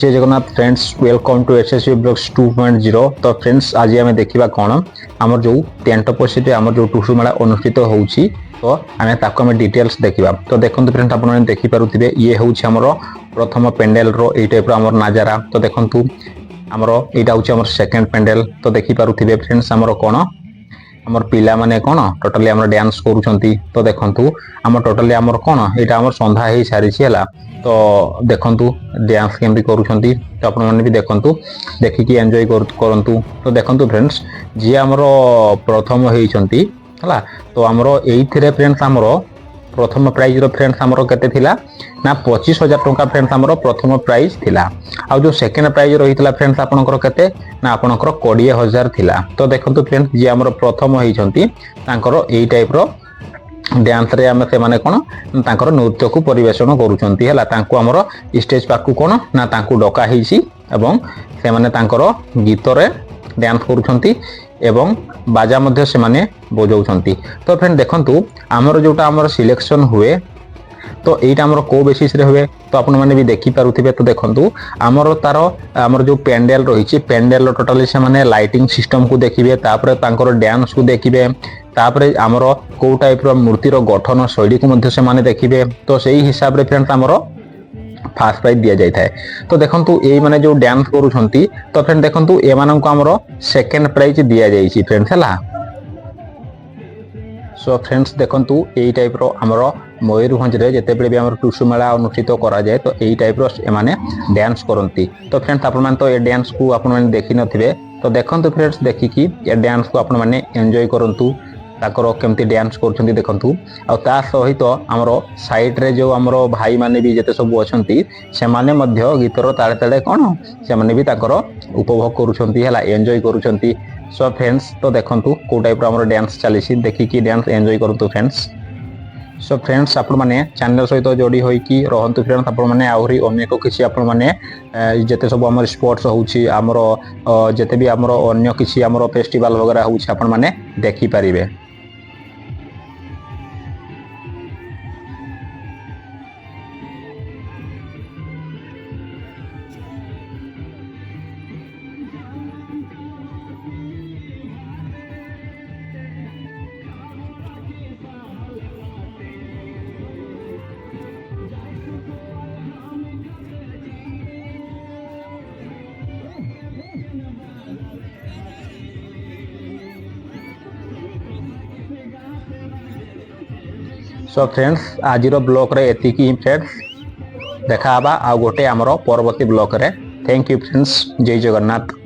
जय Jagannath friends, welcome to SSC blogs 2.0। तो friends आज आम देखा कौन आम जो टेंट पॉइंट आम जो टुसु मेला अनुष्ठित होउछि तो आम ताको आम डिटेल्स देखा। तो देखो फ्रेंड्स आप देखिपे ये हूँ प्रथम पेंडेल रो ये टाइप आम नजारा। तो देखूँ आमर यहाँ हूँ सेकेंड पेंडेल। तो देखिपे फ्रेंड्स आमर कौन आमर पिला माने कौन टोटाली आमर डांस करूछंती। तो देखंतु आमर टोटाली आमर कौन एटा आमर संधा हे सारी छिला। तो देखंतु डांस केमती करूछंती। तो आपण माने भी देखंतु देखिकी एन्जॉय करंतु। तो देखंतु फ्रेंड्स जे आमर प्रथम हेइछंती हला। तो आमर एइथिरे फ्रेंड्स आमर प्रथम प्राइज रो फ्रेंड्स आमर केते थिला ना 25,000 टंका फ्रेंड्स आमर प्रथम प्राइज थिला। आ जो सेकेंड प्राइज रहितला फ्रेंड्स आपनकर केते ना आपनकर 20,000 थिला। तो देखंतु फ्रेंड्स जे आमर प्रथम हेइछंती तांकर एई टाइप रो डांस रे आमे से माने कोन तांकर नृत्य को परिवेषण करूछंती हला। तांको आमर स्टेज पाकु कोन ना तांको डका हेइछि एवं से माने तांकर गीत रे डांस करूछंती एवं बाजा मध्य से माने बजाउछंती। तो फ्रेंड देखंतु आमर जोटा आमर सिलेक्शन हुए तो एटा आमर को बेसिस रे हुए तो आपण माने भी देखि पारुथिबे। तो देखंतु आमर तार आमर जो पेंडेल रहिछि पेंडेल टोटली से माने लाइटिंग सिस्टम को देखिबे, तापर तांकर डांस को देखिबे, तापर आमर को टाइप रो मूर्ति रो गठन शैली को मध्य से माने देखिबे। तो सेही हिसाब रे फ्रेंड्स आमर फास्ट प्राइज दिया जाय थाए। तो देखंतु एई माने जो डांस करूछंती तो फ्रेंड देखंतु ए मानन को आमर सेकंड प्राइज दिया जायछि फ्रेंड्स हला। सो फ्रेंड्स देखंतु एई टाइप रो आमर मयूरभंज रे जेते बेले भी आमर टुसु मेला अनुष्ठित करा जाय तो एई टाइप रो एमाने डांस करंती। तो फ्रेंड्स आपण मान तो ए डांस को आपण मान देखि नथिबे। तो देखंतु फ्रेंड्स देखिकी ए डांस को आपण माने एन्जॉय करंतु ताकर केमती डांस करछंती देखंतु। आ ता सहित आमर साइड रे जो आमर भाई माने भी जेते सब अछंती से माने मध्य गीतर ताळे ताळे कोन से माने भी ताकर उपभोग करूछंती हला, एन्जॉय करूछंती। सो फ्रेंड्स तो देखंतु को टाइप रो आमर डांस चलीछि देखिकी डांस एन्जॉय करंतु फ्रेंड्स। सो फ्रेंड्स आपण माने चैनल सहित जोड़ी होई कि रहंतु फ्रेंड्स। आपण माने आहुरी अनेक किछि आपण माने जेते सब हमर स्पोर्ट्स होउछि हमर जेते भी हमर अन्य किछि हमर फेस्टिवल वगैरह होउछि आपण माने देखि परिबे। सो फ्रेंड्स आज ब्लॉग रे एतिकी फ्रेंड्स देखा आ गोटे आमर परवर्ती ब्लॉग रे। थैंक यू फ्रेंड्स, जय जगन्नाथ।